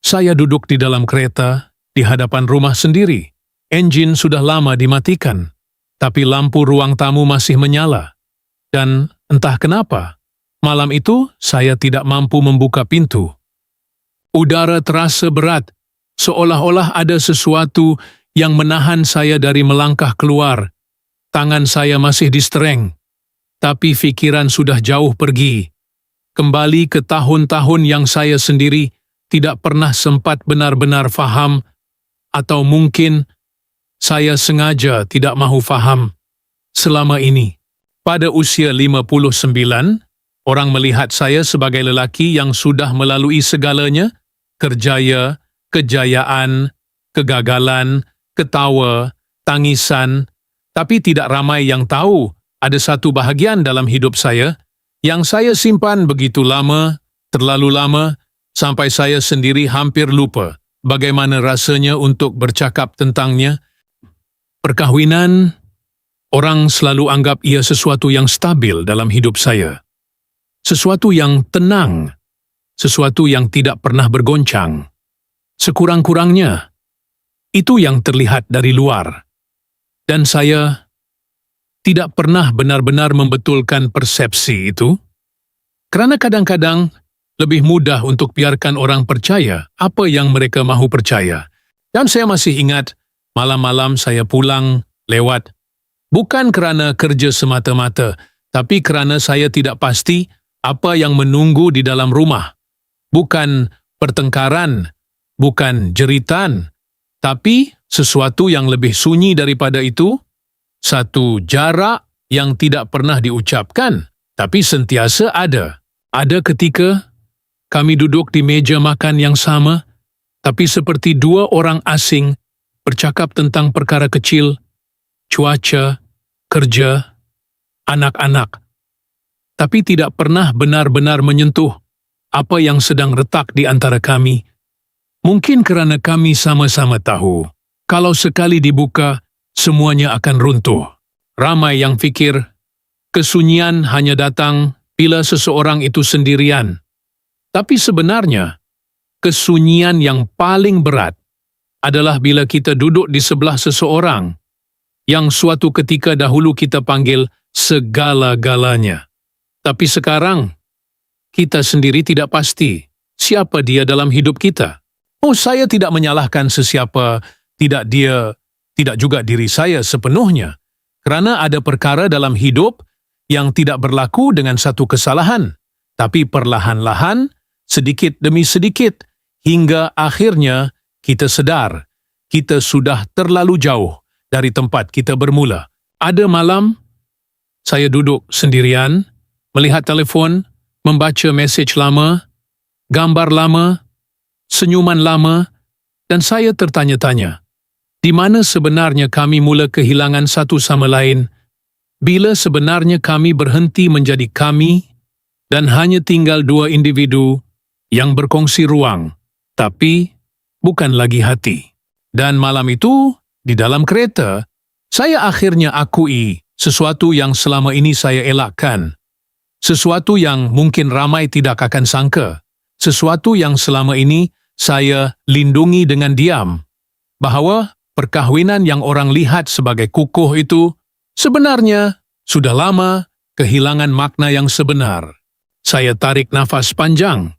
Saya duduk di dalam kereta, di hadapan rumah sendiri. Enjin sudah lama dimatikan, tapi lampu ruang tamu masih menyala. Dan entah kenapa, malam itu saya tidak mampu membuka pintu. Udara terasa berat, seolah-olah ada sesuatu yang menahan saya dari melangkah keluar. Tangan saya masih distreng, tapi pikiran sudah jauh pergi. Kembali ke tahun-tahun yang saya sendiri tidak pernah sempat benar-benar faham, atau mungkin saya sengaja tidak mahu faham selama ini. Pada usia 59, orang melihat saya sebagai lelaki yang sudah melalui segalanya, kerjaya, kejayaan, kegagalan, ketawa, tangisan, tapi tidak ramai yang tahu ada satu bahagian dalam hidup saya yang saya simpan begitu lama, terlalu lama, sampai saya sendiri hampir lupa bagaimana rasanya untuk bercakap tentangnya. Perkahwinan, orang selalu anggap ia sesuatu yang stabil dalam hidup saya. Sesuatu yang tenang, sesuatu yang tidak pernah bergoncang. Sekurang-kurangnya, itu yang terlihat dari luar. Dan saya tidak pernah benar-benar membetulkan persepsi itu, karena kadang-kadang lebih mudah untuk biarkan orang percaya apa yang mereka mahu percaya. Dan saya masih ingat, malam-malam saya pulang lewat, bukan kerana kerja semata-mata, tapi kerana saya tidak pasti apa yang menunggu di dalam rumah. Bukan pertengkaran, bukan jeritan, tapi sesuatu yang lebih sunyi daripada itu, satu jarak yang tidak pernah diucapkan, tapi sentiasa ada. Ada ketika kami duduk di meja makan yang sama, tapi seperti dua orang asing bercakap tentang perkara kecil, cuaca, kerja, anak-anak, tapi tidak pernah benar-benar menyentuh apa yang sedang retak di antara kami. Mungkin kerana kami sama-sama tahu, kalau sekali dibuka, semuanya akan runtuh. Ramai yang fikir, kesunyian hanya datang bila seseorang itu sendirian. Tapi sebenarnya, kesunyian yang paling berat adalah bila kita duduk di sebelah seseorang yang suatu ketika dahulu kita panggil segala-galanya. Tapi sekarang, kita sendiri tidak pasti siapa dia dalam hidup kita. Oh, saya tidak menyalahkan sesiapa, tidak dia, tidak juga diri saya sepenuhnya. Kerana ada perkara dalam hidup yang tidak berlaku dengan satu kesalahan, tapi perlahan-lahan, sedikit demi sedikit, hingga akhirnya kita sedar, kita sudah terlalu jauh dari tempat kita bermula. Ada malam, saya duduk sendirian, melihat telefon, membaca mesej lama, gambar lama, senyuman lama, dan saya tertanya-tanya, di mana sebenarnya kami mula kehilangan satu sama lain, bila sebenarnya kami berhenti menjadi kami, dan hanya tinggal dua individu yang berkongsi ruang, tapi bukan lagi hati. Dan malam itu, di dalam kereta, saya akhirnya akui sesuatu yang selama ini saya elakkan, sesuatu yang mungkin ramai tidak akan sangka, sesuatu yang selama ini saya lindungi dengan diam, bahawa perkahwinan yang orang lihat sebagai kukuh itu sebenarnya sudah lama kehilangan makna yang sebenar. Saya tarik nafas panjang.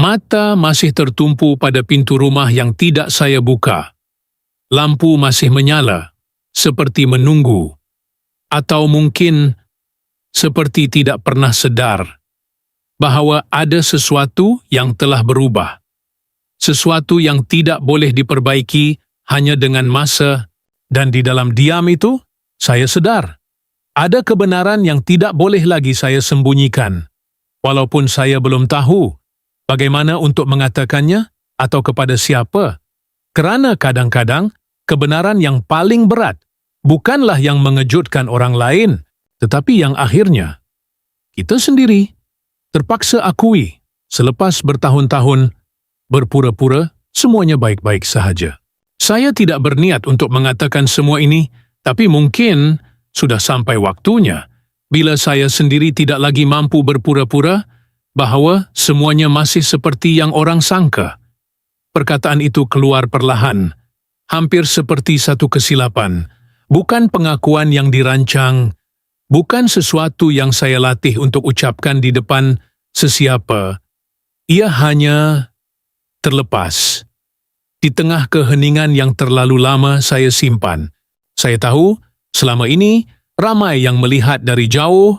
Mata masih tertumpu pada pintu rumah yang tidak saya buka. Lampu masih menyala, seperti menunggu. Atau mungkin seperti tidak pernah sedar bahawa ada sesuatu yang telah berubah. Sesuatu yang tidak boleh diperbaiki hanya dengan masa, dan di dalam diam itu, saya sedar. Ada kebenaran yang tidak boleh lagi saya sembunyikan, walaupun saya belum tahu bagaimana untuk mengatakannya atau kepada siapa. Kerana kadang-kadang, kebenaran yang paling berat bukanlah yang mengejutkan orang lain, tetapi yang akhirnya kita sendiri terpaksa akui selepas bertahun-tahun berpura-pura semuanya baik-baik sahaja. Saya tidak berniat untuk mengatakan semua ini, tapi mungkin sudah sampai waktunya bila saya sendiri tidak lagi mampu berpura-pura bahawa semuanya masih seperti yang orang sangka. perkataan itu keluar perlahan, hampir seperti satu kesilapan. Bukan pengakuan yang dirancang, bukan sesuatu yang saya latih untuk ucapkan di depan sesiapa. Ia hanya terlepas. Di tengah keheningan yang terlalu lama saya simpan. Saya tahu, selama ini, ramai yang melihat dari jauh,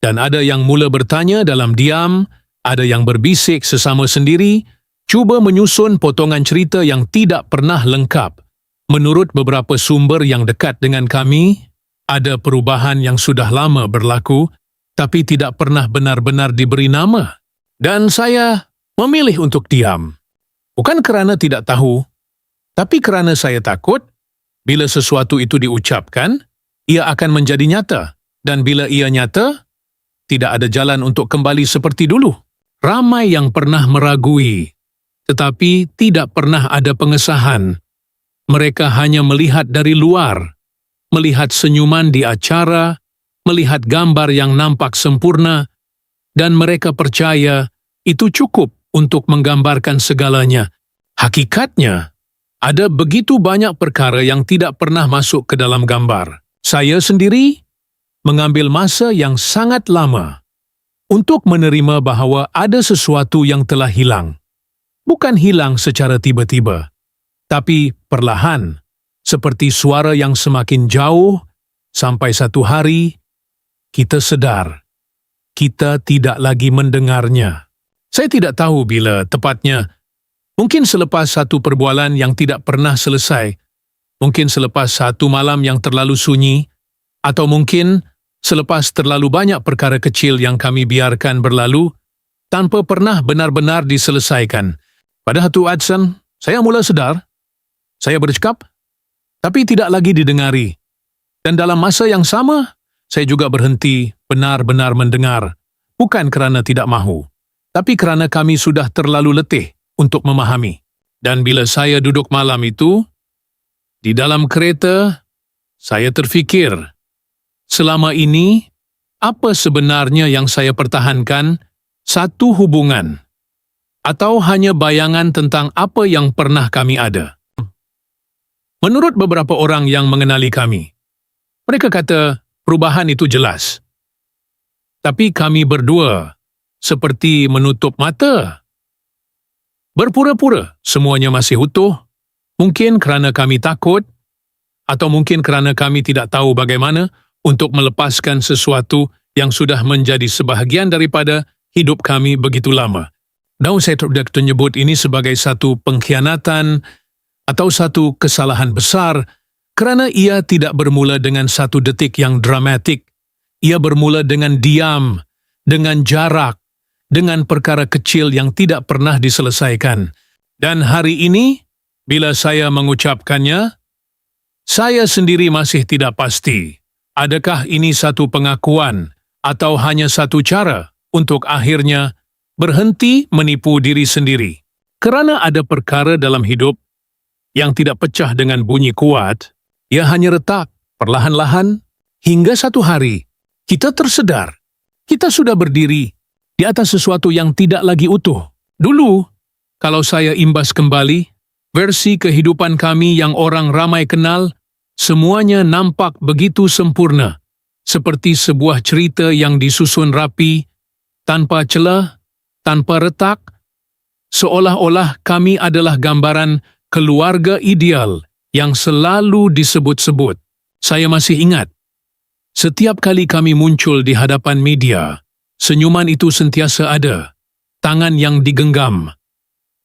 dan ada yang mula bertanya dalam diam, ada yang berbisik sesama sendiri, cuba menyusun potongan cerita yang tidak pernah lengkap. Menurut beberapa sumber yang dekat dengan kami, ada perubahan yang sudah lama berlaku, tapi tidak pernah benar-benar diberi nama. Dan saya memilih untuk diam. Bukan kerana tidak tahu, tapi kerana saya takut, bila sesuatu itu diucapkan, ia akan menjadi nyata. Dan bila ia nyata, tidak ada jalan untuk kembali seperti dulu. Ramai yang pernah meragui, tetapi tidak pernah ada pengesahan. Mereka hanya melihat dari luar, melihat senyuman di acara, melihat gambar yang nampak sempurna, dan mereka percaya itu cukup untuk menggambarkan segalanya. Hakikatnya, ada begitu banyak perkara yang tidak pernah masuk ke dalam gambar. Saya sendiri mengambil masa yang sangat lama untuk menerima bahawa ada sesuatu yang telah hilang. Bukan hilang secara tiba-tiba, tapi perlahan, seperti suara yang semakin jauh, sampai satu hari, kita sedar, kita tidak lagi mendengarnya. Saya tidak tahu bila tepatnya, mungkin selepas satu perbualan yang tidak pernah selesai, mungkin selepas satu malam yang terlalu sunyi, atau mungkin selepas terlalu banyak perkara kecil yang kami biarkan berlalu, tanpa pernah benar-benar diselesaikan. Pada satu adsan, saya mula sedar, saya bercakap, tapi tidak lagi didengari. Dan dalam masa yang sama, saya juga berhenti benar-benar mendengar, bukan kerana tidak mahu, tapi kerana kami sudah terlalu letih untuk memahami. Dan bila saya duduk malam itu, di dalam kereta, saya terfikir, selama ini, apa sebenarnya yang saya pertahankan satu hubungan, atau hanya bayangan tentang apa yang pernah kami ada? Menurut beberapa orang yang mengenali kami, mereka kata perubahan itu jelas. Tapi kami berdua seperti menutup mata. Berpura-pura semuanya masih utuh, mungkin kerana kami takut, atau mungkin kerana kami tidak tahu bagaimana untuk melepaskan sesuatu yang sudah menjadi sebahagian daripada hidup kami begitu lama. Dan saya tidak menyebut ini sebagai satu pengkhianatan atau satu kesalahan besar kerana ia tidak bermula dengan satu detik yang dramatik. Ia bermula dengan diam, dengan jarak, dengan perkara kecil yang tidak pernah diselesaikan. Dan hari ini, bila saya mengucapkannya, saya sendiri masih tidak pasti. Adakah ini satu pengakuan atau hanya satu cara untuk akhirnya berhenti menipu diri sendiri? Kerana ada perkara dalam hidup yang tidak pecah dengan bunyi kuat, ia hanya retak perlahan-lahan hingga satu hari kita tersedar, kita sudah berdiri di atas sesuatu yang tidak lagi utuh. Dulu, kalau saya imbas kembali, versi kehidupan kami yang orang ramai kenal, semuanya nampak begitu sempurna, seperti sebuah cerita yang disusun rapi, tanpa celah, tanpa retak, seolah-olah kami adalah gambaran keluarga ideal yang selalu disebut-sebut. Saya masih ingat, setiap kali kami muncul di hadapan media, senyuman itu sentiasa ada, tangan yang digenggam,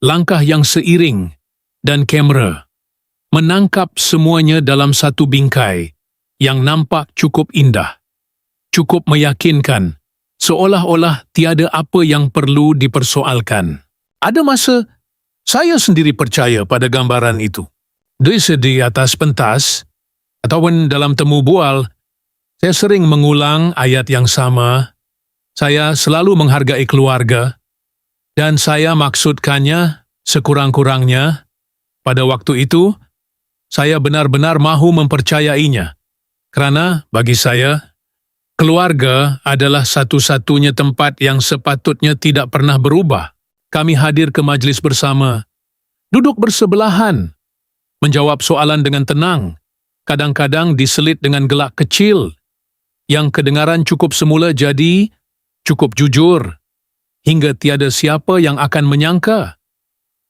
langkah yang seiring, dan kamera menangkap semuanya dalam satu bingkai yang nampak cukup indah, cukup meyakinkan, seolah-olah tiada apa yang perlu dipersoalkan. Ada masa saya sendiri percaya pada gambaran itu. Dari segi atas pentas, ataupun dalam temu bual, saya sering mengulang ayat yang sama. Saya selalu menghargai keluarga, dan saya maksudkannya sekurang-kurangnya. Pada waktu itu, saya benar-benar mahu mempercayainya. Kerana bagi saya, keluarga adalah satu-satunya tempat yang sepatutnya tidak pernah berubah. Kami hadir ke majlis bersama, duduk bersebelahan, menjawab soalan dengan tenang, kadang-kadang diselit dengan gelak kecil, yang kedengaran cukup semula jadi cukup jujur, hingga tiada siapa yang akan menyangka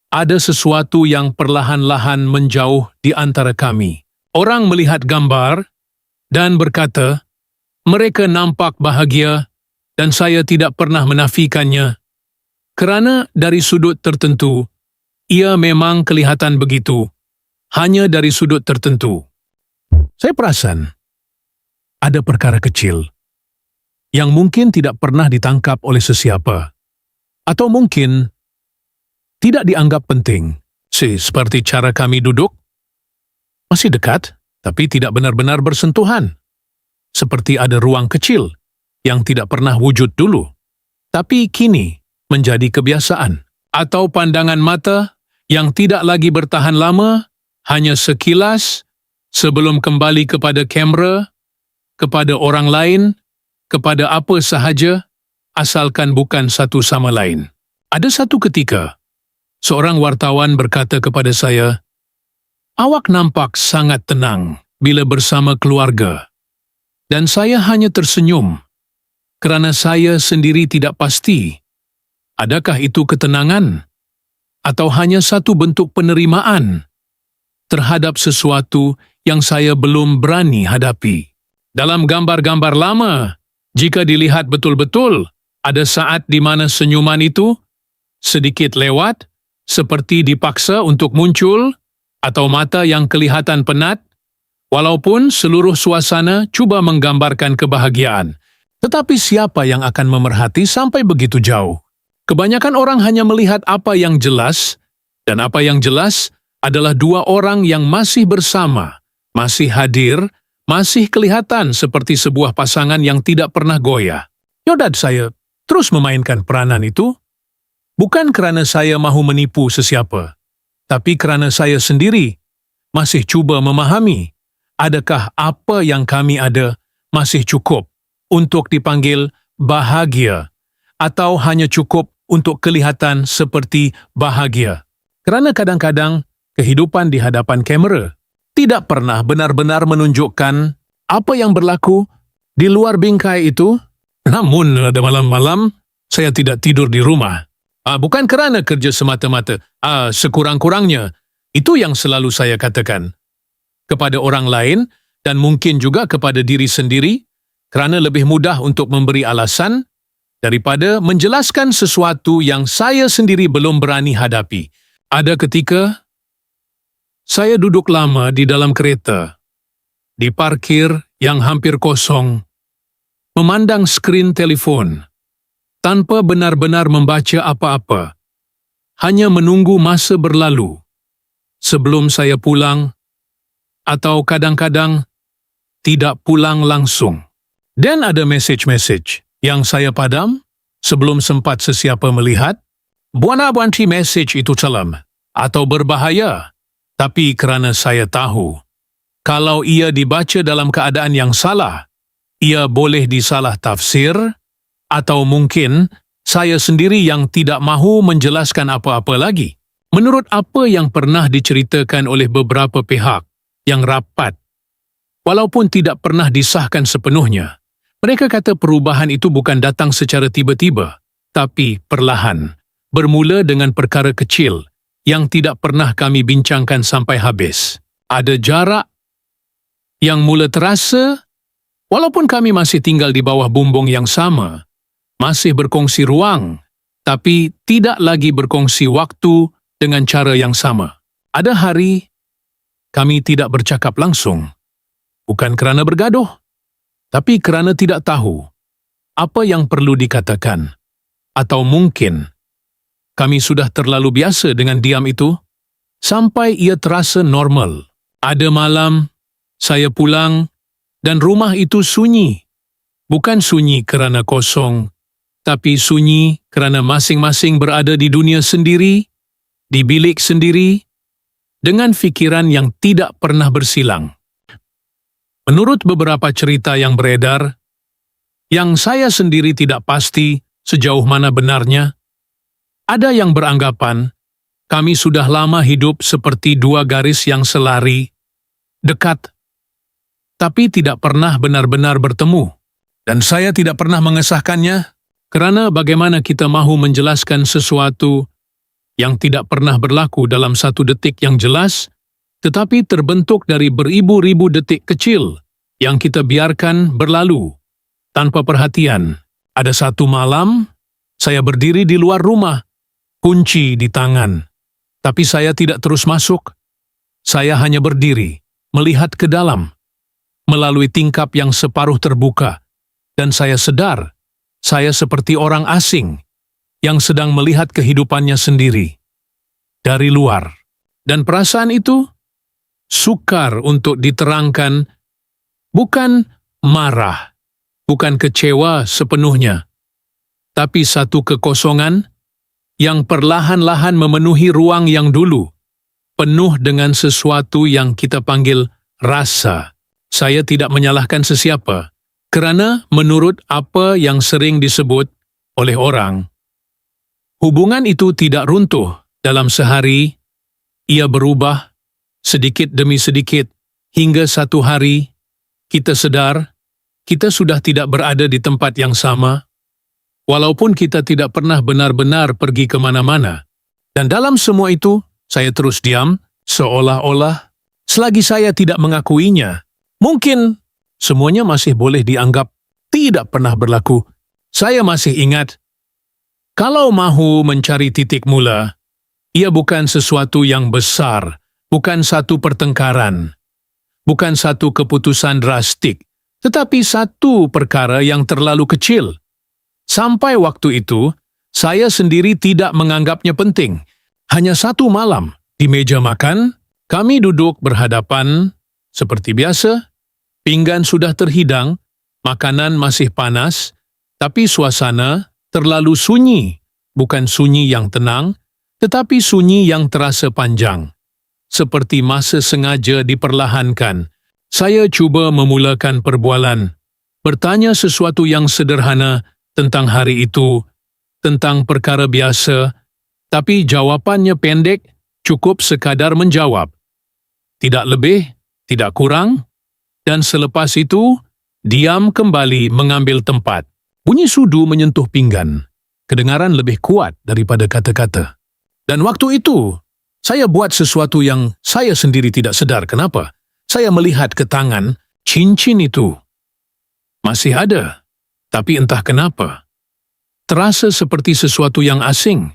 ada sesuatu yang perlahan-lahan menjauh di antara kami. Orang melihat gambar dan berkata, mereka nampak bahagia dan saya tidak pernah menafikannya. Kerana dari sudut tertentu, ia memang kelihatan begitu. Hanya dari sudut tertentu. Saya perasan, ada perkara kecil yang mungkin tidak pernah ditangkap oleh sesiapa. Atau mungkin tidak dianggap penting. Seperti cara kami duduk, masih dekat, tapi tidak benar-benar bersentuhan. Seperti ada ruang kecil yang tidak pernah wujud dulu, tapi kini menjadi kebiasaan. Atau pandangan mata yang tidak lagi bertahan lama, hanya sekilas, sebelum kembali kepada kamera, kepada orang lain, kepada apa sahaja, asalkan bukan satu sama lain. Ada satu ketika, seorang wartawan berkata kepada saya, "Awak nampak sangat tenang bila bersama keluarga." Dan saya hanya tersenyum, kerana saya sendiri tidak pasti, adakah itu ketenangan, atau hanya satu bentuk penerimaan terhadap sesuatu yang saya belum berani hadapi. Dalam gambar-gambar lama, jika dilihat betul-betul, ada saat di mana senyuman itu sedikit lewat, seperti dipaksa untuk muncul, atau mata yang kelihatan penat, walaupun seluruh suasana cuba menggambarkan kebahagiaan. Tetapi siapa yang akan memerhati sampai begitu jauh? Kebanyakan orang hanya melihat apa yang jelas, dan apa yang jelas adalah dua orang yang masih bersama, masih hadir, masih kelihatan seperti sebuah pasangan yang tidak pernah goyah. Yodad saya terus memainkan peranan itu, bukan kerana saya mahu menipu sesiapa, tapi kerana saya sendiri masih cuba memahami, adakah apa yang kami ada masih cukup untuk dipanggil bahagia, atau hanya cukup untuk kelihatan seperti bahagia. Kerana kadang-kadang kehidupan di hadapan kamera tidak pernah benar-benar menunjukkan apa yang berlaku di luar bingkai itu. Namun pada malam-malam saya tidak tidur di rumah. Bukan kerana kerja semata-mata. Sekurang-kurangnya itu yang selalu saya katakan kepada orang lain dan mungkin juga kepada diri sendiri, kerana lebih mudah untuk memberi alasan daripada menjelaskan sesuatu yang saya sendiri belum berani hadapi. Ada ketika saya duduk lama di dalam kereta, di parkir yang hampir kosong, memandang skrin telefon, tanpa benar-benar membaca apa-apa, hanya menunggu masa berlalu sebelum saya pulang, atau kadang-kadang tidak pulang langsung. Dan ada message yang saya padam sebelum sempat sesiapa melihat. Buana-buanti message itu celam atau berbahaya, tapi kerana saya tahu, kalau ia dibaca dalam keadaan yang salah, ia boleh disalah tafsir, atau mungkin saya sendiri yang tidak mahu menjelaskan apa-apa lagi. Menurut apa yang pernah diceritakan oleh beberapa pihak yang rapat, walaupun tidak pernah disahkan sepenuhnya, mereka kata perubahan itu bukan datang secara tiba-tiba, tapi perlahan, bermula dengan perkara kecil yang tidak pernah kami bincangkan sampai habis. Ada jarak yang mula terasa, walaupun kami masih tinggal di bawah bumbung yang sama, masih berkongsi ruang, tapi tidak lagi berkongsi waktu dengan cara yang sama. Ada hari, kami tidak bercakap langsung, bukan kerana bergaduh, tapi kerana tidak tahu apa yang perlu dikatakan, atau mungkin kami sudah terlalu biasa dengan diam itu, sampai ia terasa normal. Ada malam, saya pulang, dan rumah itu sunyi. Bukan sunyi kerana kosong, tapi sunyi kerana masing-masing berada di dunia sendiri, di bilik sendiri, dengan fikiran yang tidak pernah bersilang. Menurut beberapa cerita yang beredar, yang saya sendiri tidak pasti sejauh mana benarnya, ada yang beranggapan kami sudah lama hidup seperti dua garis yang selari, dekat, tapi tidak pernah benar-benar bertemu. Dan saya tidak pernah mengesahkannya, kerana bagaimana kita mahu menjelaskan sesuatu yang tidak pernah berlaku dalam satu detik yang jelas, tetapi terbentuk dari beribu-ribu detik kecil yang kita biarkan berlalu tanpa perhatian. Ada satu malam, saya berdiri di luar rumah, kunci di tangan. Tapi saya tidak terus masuk. Saya hanya berdiri, melihat ke dalam, melalui tingkap yang separuh terbuka, dan saya sadar, saya seperti orang asing yang sedang melihat kehidupannya sendiri dari luar. Dan perasaan itu sukar untuk diterangkan, bukan marah, bukan kecewa sepenuhnya, tapi satu kekosongan yang perlahan-lahan memenuhi ruang yang dulu, penuh dengan sesuatu yang kita panggil rasa. Saya tidak menyalahkan sesiapa, kerana menurut apa yang sering disebut oleh orang, hubungan itu tidak runtuh dalam sehari, ia berubah sedikit demi sedikit, hingga satu hari kita sadar kita sudah tidak berada di tempat yang sama, walaupun kita tidak pernah benar-benar pergi ke mana-mana. Dan dalam semua itu, saya terus diam, seolah-olah, selagi saya tidak mengakuinya, mungkin semuanya masih boleh dianggap tidak pernah berlaku. Saya masih ingat, kalau mahu mencari titik mula, ia bukan sesuatu yang besar, bukan satu pertengkaran, bukan satu keputusan drastik, tetapi satu perkara yang terlalu kecil. Sampai waktu itu, saya sendiri tidak menganggapnya penting. Hanya satu malam, di meja makan, kami duduk berhadapan, seperti biasa, pinggan sudah terhidang, makanan masih panas, tapi suasana terlalu sunyi, bukan sunyi yang tenang, tetapi sunyi yang terasa panjang. Seperti masa sengaja diperlahankan, saya cuba memulakan perbualan, bertanya sesuatu yang sederhana tentang hari itu, tentang perkara biasa, tapi jawapannya pendek, cukup sekadar menjawab. Tidak lebih, tidak kurang, dan selepas itu, diam kembali mengambil tempat. Bunyi sudu menyentuh pinggan, kedengaran lebih kuat daripada kata-kata. Dan waktu itu, saya buat sesuatu yang saya sendiri tidak sedar kenapa. Saya melihat ke tangan, cincin itu masih ada, tapi entah kenapa, terasa seperti sesuatu yang asing.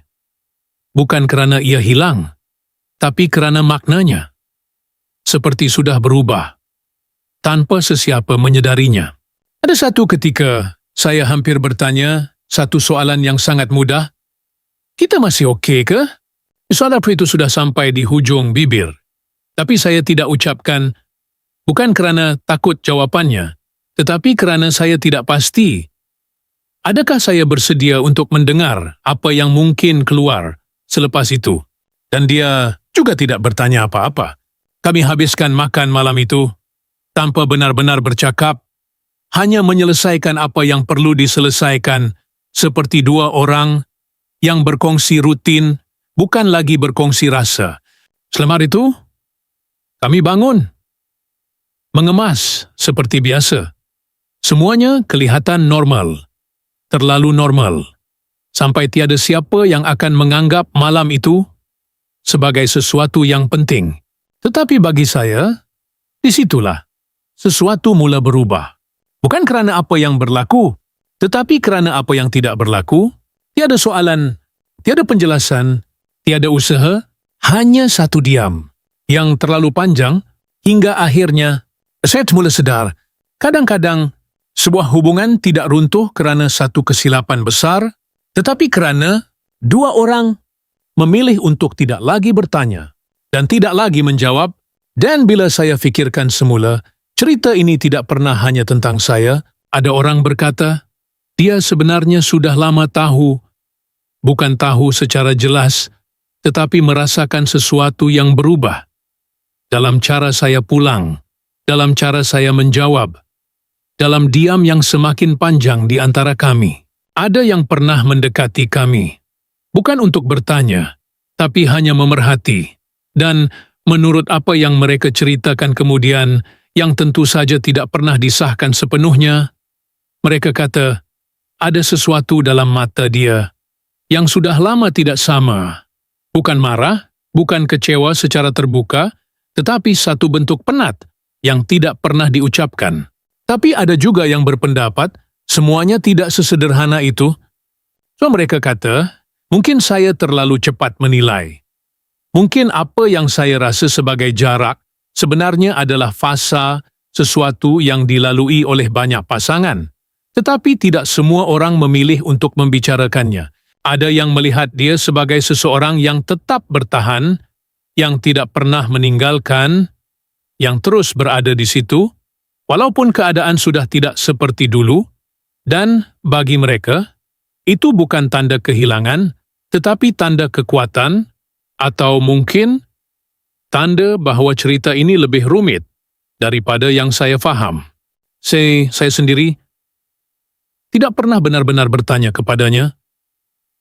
Bukan kerana ia hilang, tapi kerana maknanya. Seperti sudah berubah, tanpa sesiapa menyedarinya. Ada satu ketika, saya hampir bertanya satu soalan yang sangat mudah. Kita masih okey ke? Soalan itu sudah sampai di hujung bibir. Tapi saya tidak ucapkan, bukan kerana takut jawapannya, tetapi kerana saya tidak pasti. Adakah saya bersedia untuk mendengar apa yang mungkin keluar selepas itu? Dan dia juga tidak bertanya apa-apa. Kami habiskan makan malam itu tanpa benar-benar bercakap, hanya menyelesaikan apa yang perlu diselesaikan seperti dua orang yang berkongsi rutin, bukan lagi berkongsi rasa. Selepas itu, kami bangun, mengemas seperti biasa. Semuanya kelihatan normal, terlalu normal, sampai tiada siapa yang akan menganggap malam itu sebagai sesuatu yang penting. Tetapi bagi saya, disitulah sesuatu mula berubah. Bukan kerana apa yang berlaku, tetapi kerana apa yang tidak berlaku. Tiada soalan, tiada penjelasan, tiada usaha, hanya satu diam yang terlalu panjang hingga akhirnya saya mula sedar, kadang-kadang sebuah hubungan tidak runtuh kerana satu kesilapan besar, tetapi kerana dua orang memilih untuk tidak lagi bertanya dan tidak lagi menjawab. Dan bila saya fikirkan semula, cerita ini tidak pernah hanya tentang saya. Ada orang berkata, dia sebenarnya sudah lama tahu, bukan tahu secara jelas, tetapi merasakan sesuatu yang berubah. Dalam cara saya pulang, dalam cara saya menjawab, dalam diam yang semakin panjang di antara kami. Ada yang pernah mendekati kami, bukan untuk bertanya, tapi hanya memerhati. Dan menurut apa yang mereka ceritakan kemudian, yang tentu saja tidak pernah disahkan sepenuhnya, mereka kata, ada sesuatu dalam mata dia yang sudah lama tidak sama. Bukan marah, bukan kecewa secara terbuka, tetapi satu bentuk penat yang tidak pernah diucapkan. Tapi ada juga yang berpendapat, semuanya tidak sesederhana itu. So mereka kata, mungkin saya terlalu cepat menilai. Mungkin apa yang saya rasa sebagai jarak sebenarnya adalah fasa sesuatu yang dilalui oleh banyak pasangan. Tetapi tidak semua orang memilih untuk membicarakannya. Ada yang melihat dia sebagai seseorang yang tetap bertahan, yang tidak pernah meninggalkan, yang terus berada di situ, walaupun keadaan sudah tidak seperti dulu, dan bagi mereka, itu bukan tanda kehilangan, tetapi tanda kekuatan, atau mungkin tanda bahawa cerita ini lebih rumit daripada yang saya faham. Saya sendiri tidak pernah benar-benar bertanya kepadanya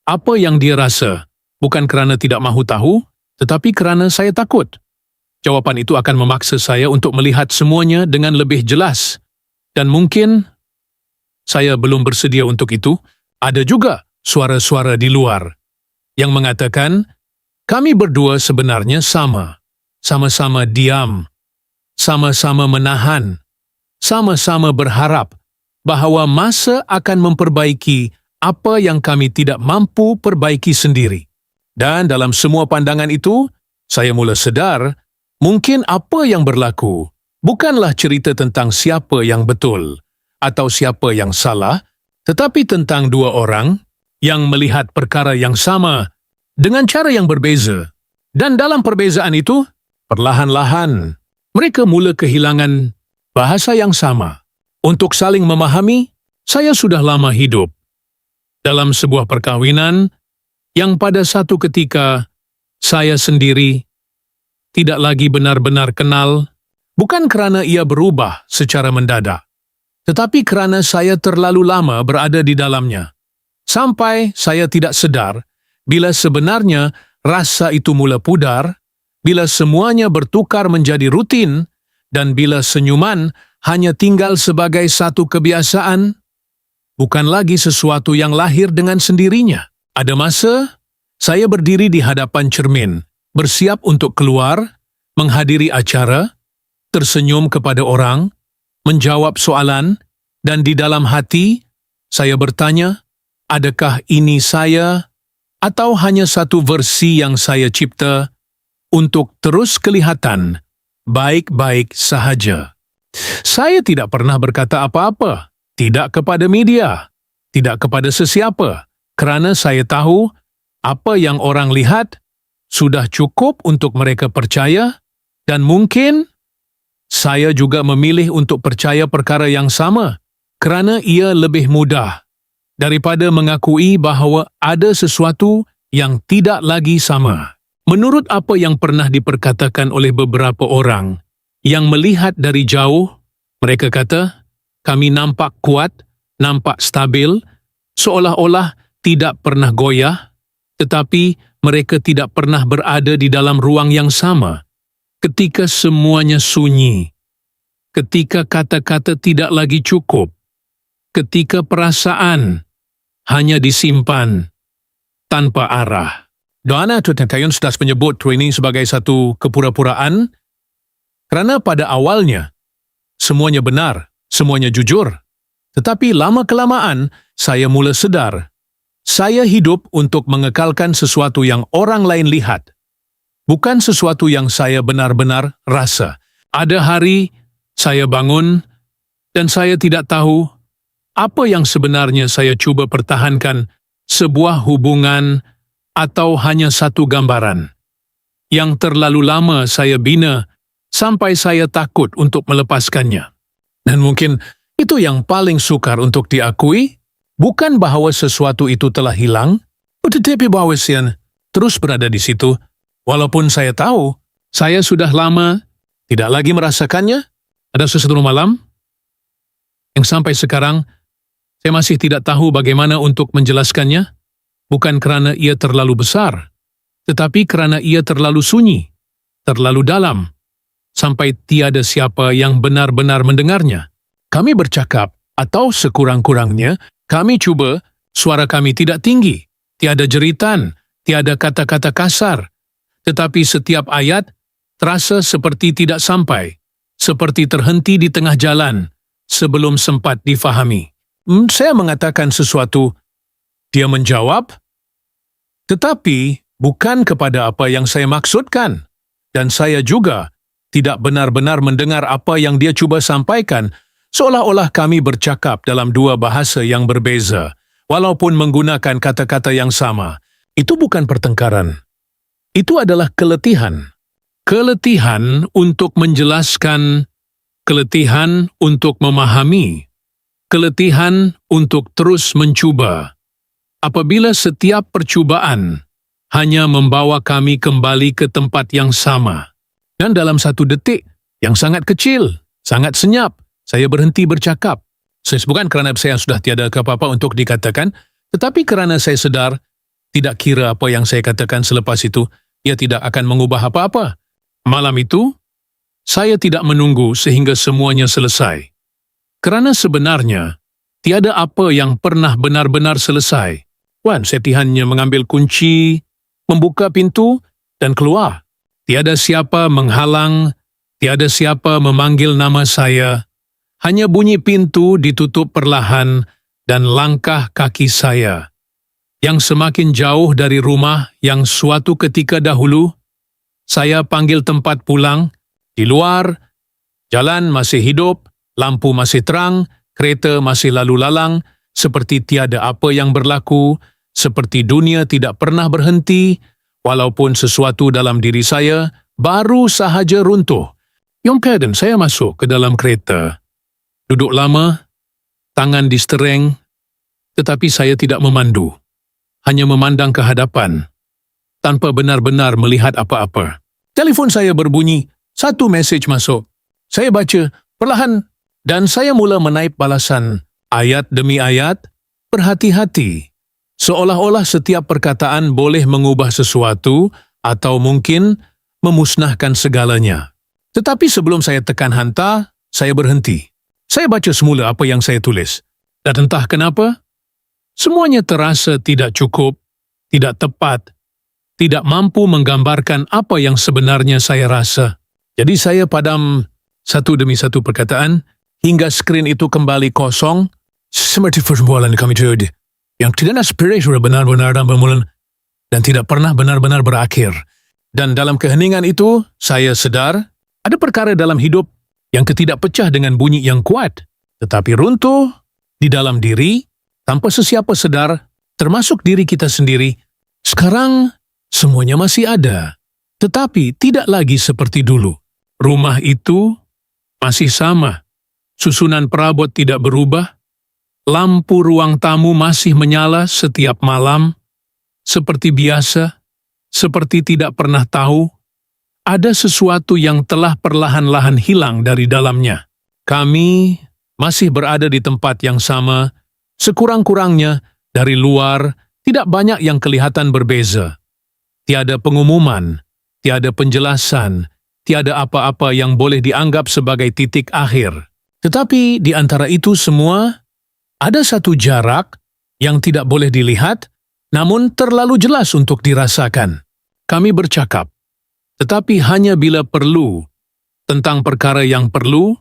apa yang dia rasa, bukan kerana tidak mahu tahu, tetapi kerana saya takut. Jawapan itu akan memaksa saya untuk melihat semuanya dengan lebih jelas. Dan mungkin saya belum bersedia untuk itu. Ada juga suara-suara di luar yang mengatakan, kami berdua sebenarnya sama. Sama-sama diam, sama-sama menahan, sama-sama berharap bahawa masa akan memperbaiki apa yang kami tidak mampu perbaiki sendiri. Dan dalam semua pandangan itu, saya mula sedar, mungkin apa yang berlaku bukanlah cerita tentang siapa yang betul atau siapa yang salah, tetapi tentang dua orang yang melihat perkara yang sama dengan cara yang berbeza. Dan dalam perbezaan itu, perlahan-lahan, mereka mula kehilangan bahasa yang sama. Untuk saling memahami, saya sudah lama hidup dalam sebuah perkawinan yang pada satu ketika saya sendiri tidak lagi benar-benar kenal, bukan kerana ia berubah secara mendadak, tetapi kerana saya terlalu lama berada di dalamnya. Sampai saya tidak sadar bila sebenarnya rasa itu mula pudar, bila semuanya bertukar menjadi rutin, dan bila senyuman hanya tinggal sebagai satu kebiasaan, bukan lagi sesuatu yang lahir dengan sendirinya. Ada masa, saya berdiri di hadapan cermin, bersiap untuk keluar, menghadiri acara, tersenyum kepada orang, menjawab soalan, dan di dalam hati, saya bertanya, adakah ini saya, atau hanya satu versi yang saya cipta untuk terus kelihatan baik-baik sahaja. Saya tidak pernah berkata apa-apa, tidak kepada media, tidak kepada sesiapa, kerana saya tahu apa yang orang lihat sudah cukup untuk mereka percaya, dan mungkin saya juga memilih untuk percaya perkara yang sama, kerana ia lebih mudah daripada mengakui bahawa ada sesuatu yang tidak lagi sama. Menurut apa yang pernah diperkatakan oleh beberapa orang yang melihat dari jauh, mereka kata, kami nampak kuat, nampak stabil, seolah-olah tidak pernah goyah, tetapi mereka tidak pernah berada di dalam ruang yang sama. Ketika semuanya sunyi, ketika kata-kata tidak lagi cukup, ketika perasaan hanya disimpan tanpa arah. Doana Tuan Kayun sudah menyebut ini sebagai satu kepura-puraan kerana pada awalnya semuanya benar, semuanya jujur. Tetapi lama-kelamaan saya mula sedar, saya hidup untuk mengekalkan sesuatu yang orang lain lihat, bukan sesuatu yang saya benar-benar rasa. Ada hari saya bangun dan saya tidak tahu apa yang sebenarnya saya cuba pertahankan, sebuah hubungan atau hanya satu gambaran yang terlalu lama saya bina sampai saya takut untuk melepaskannya. Dan mungkin itu yang paling sukar untuk diakui, bukan bahawa sesuatu itu telah hilang, tetapi bahawa saya terus berada di situ, walaupun saya tahu saya sudah lama tidak lagi merasakannya. Ada sesuatu malam yang sampai sekarang saya masih tidak tahu bagaimana untuk menjelaskannya, bukan kerana ia terlalu besar, Tetapi kerana ia terlalu sunyi, terlalu dalam, sampai tiada siapa yang benar-benar mendengarnya. Kami bercakap, atau sekurang-kurangnya, kami cuba, suara kami tidak tinggi, tiada jeritan, tiada kata-kata kasar, tetapi setiap ayat terasa seperti tidak sampai, seperti terhenti di tengah jalan, sebelum sempat difahami. Saya mengatakan sesuatu, dia menjawab, tetapi bukan kepada apa yang saya maksudkan, dan saya juga tidak benar-benar mendengar apa yang dia cuba sampaikan, seolah-olah kami bercakap dalam dua bahasa yang berbeza, walaupun menggunakan kata-kata yang sama. Itu bukan pertengkaran. Itu adalah keletihan. Keletihan untuk menjelaskan, keletihan untuk memahami, keletihan untuk terus mencuba. Apabila setiap percubaan hanya membawa kami kembali ke tempat yang sama, dan dalam satu detik yang sangat kecil, sangat senyap, saya berhenti bercakap. Bukan kerana saya sudah tiada apa-apa untuk dikatakan, tetapi kerana saya sedar, tidak kira apa yang saya katakan selepas itu, ia tidak akan mengubah apa-apa. Malam itu, saya tidak menunggu sehingga semuanya selesai. Kerana sebenarnya, tiada apa yang pernah benar-benar selesai. Saya hanya mengambil kunci, membuka pintu, dan keluar. Tiada siapa menghalang, tiada siapa memanggil nama saya. Hanya bunyi pintu ditutup perlahan dan langkah kaki saya, yang semakin jauh dari rumah yang suatu ketika dahulu, saya panggil tempat pulang. Di luar, jalan masih hidup, lampu masih terang, kereta masih lalu lalang, seperti tiada apa yang berlaku, seperti dunia tidak pernah berhenti, walaupun sesuatu dalam diri saya baru sahaja runtuh. Kemudian saya masuk ke dalam kereta. Duduk lama, tangan di steering, tetapi saya tidak memandu. Hanya memandang ke hadapan, tanpa benar-benar melihat apa-apa. Telefon saya berbunyi, satu mesej masuk. Saya baca, perlahan, dan saya mula menaip balasan, ayat demi ayat, berhati-hati. Seolah-olah setiap perkataan boleh mengubah sesuatu, atau mungkin memusnahkan segalanya. Tetapi sebelum saya tekan hantar, saya berhenti. Saya baca semula apa yang saya tulis. Dan entah kenapa, semuanya terasa tidak cukup, tidak tepat, tidak mampu menggambarkan apa yang sebenarnya saya rasa. Jadi saya padam satu demi satu perkataan, hingga skrin itu kembali kosong, seperti perbualan kami tadi, yang tidak aspirasi benar-benar dan bermula, dan tidak pernah benar-benar berakhir. Dan dalam keheningan itu, saya sedar, ada perkara dalam hidup yang ketidak pecah dengan bunyi yang kuat, tetapi runtuh di dalam diri, tanpa sesiapa sedar, termasuk diri kita sendiri. Sekarang, semuanya masih ada, tetapi tidak lagi seperti dulu. Rumah itu masih sama. Susunan perabot tidak berubah. Lampu ruang tamu masih menyala setiap malam. Seperti biasa, seperti tidak pernah tahu, ada sesuatu yang telah perlahan-lahan hilang dari dalamnya. Kami masih berada di tempat yang sama, sekurang-kurangnya dari luar tidak banyak yang kelihatan berbeza. Tiada pengumuman, tiada penjelasan, tiada apa-apa yang boleh dianggap sebagai titik akhir. Tetapi di antara itu semua, ada satu jarak yang tidak boleh dilihat, namun terlalu jelas untuk dirasakan. Kami bercakap, tetapi hanya bila perlu, tentang perkara yang perlu,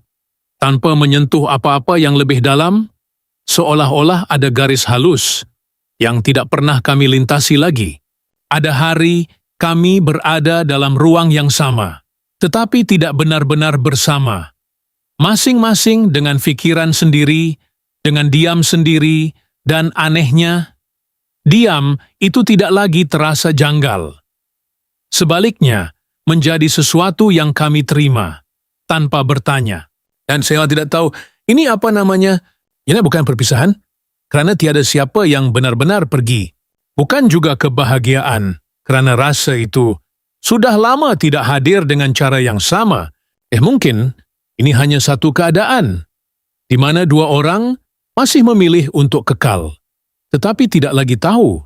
tanpa menyentuh apa-apa yang lebih dalam, seolah-olah ada garis halus yang tidak pernah kami lintasi lagi. Ada hari kami berada dalam ruang yang sama, tetapi tidak benar-benar bersama. Masing-masing dengan pikiran sendiri, dengan diam sendiri, dan anehnya, diam itu tidak lagi terasa janggal. Sebaliknya, menjadi sesuatu yang kami terima, tanpa bertanya. Dan saya tidak tahu, ini apa namanya? Ini bukan perpisahan, kerana tiada siapa yang benar-benar pergi. Bukan juga kebahagiaan, kerana rasa itu sudah lama tidak hadir dengan cara yang sama. Mungkin ini hanya satu keadaan, di mana dua orang masih memilih untuk kekal, tetapi tidak lagi tahu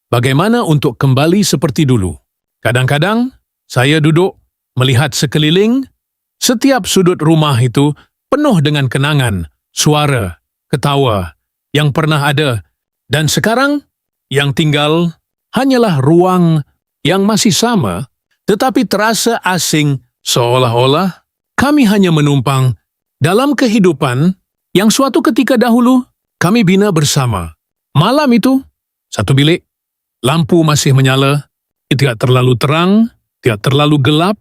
bagaimana untuk kembali seperti dulu. Kadang-kadang, saya duduk, melihat sekeliling, setiap sudut rumah itu penuh dengan kenangan, suara, ketawa yang pernah ada, dan sekarang yang tinggal hanyalah ruang yang masih sama, tetapi terasa asing seolah-olah kami hanya menumpang dalam kehidupan yang suatu ketika dahulu kami bina bersama. Malam itu, satu bilik, lampu masih menyala, tidak terlalu terang, tidak terlalu gelap,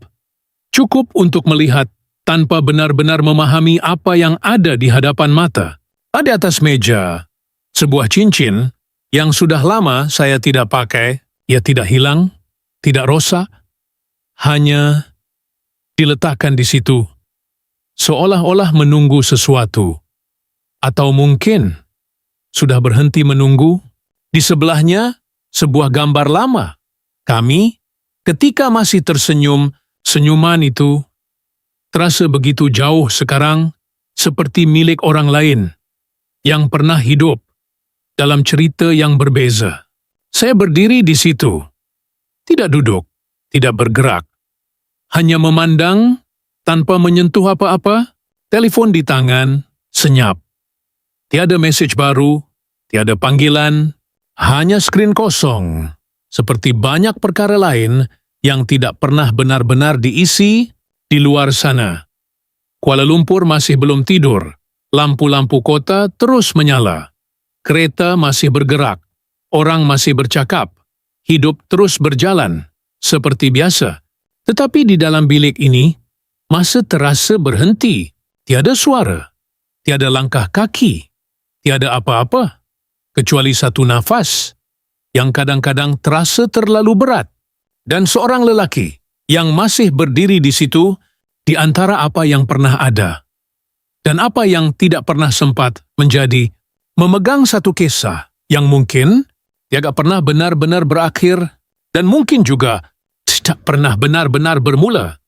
cukup untuk melihat tanpa benar-benar memahami apa yang ada di hadapan mata. Di atas meja, sebuah cincin yang sudah lama saya tidak pakai, ia tidak hilang, tidak rosak, hanya diletakkan di situ, seolah-olah menunggu sesuatu. Atau mungkin sudah berhenti menunggu. Di sebelahnya, sebuah gambar lama. Kami, ketika masih tersenyum, senyuman itu terasa begitu jauh sekarang, seperti milik orang lain yang pernah hidup dalam cerita yang berbeza. Saya berdiri di situ, tidak duduk, tidak bergerak, hanya memandang tanpa menyentuh apa-apa. Telepon di tangan, senyap. Tiada mesej baru, tiada panggilan, hanya skrin kosong, seperti banyak perkara lain yang tidak pernah benar-benar diisi di luar sana. Kuala Lumpur masih belum tidur, lampu-lampu kota terus menyala, kereta masih bergerak, orang masih bercakap, hidup terus berjalan, seperti biasa. Tetapi di dalam bilik ini, masa terasa berhenti, tiada suara, tiada langkah kaki, tiada apa-apa, kecuali satu nafas yang kadang-kadang terasa terlalu berat, dan seorang lelaki yang masih berdiri di situ di antara apa yang pernah ada dan apa yang tidak pernah sempat menjadi, memegang satu kisah yang mungkin tidak pernah benar-benar berakhir dan mungkin juga tidak pernah benar-benar bermula.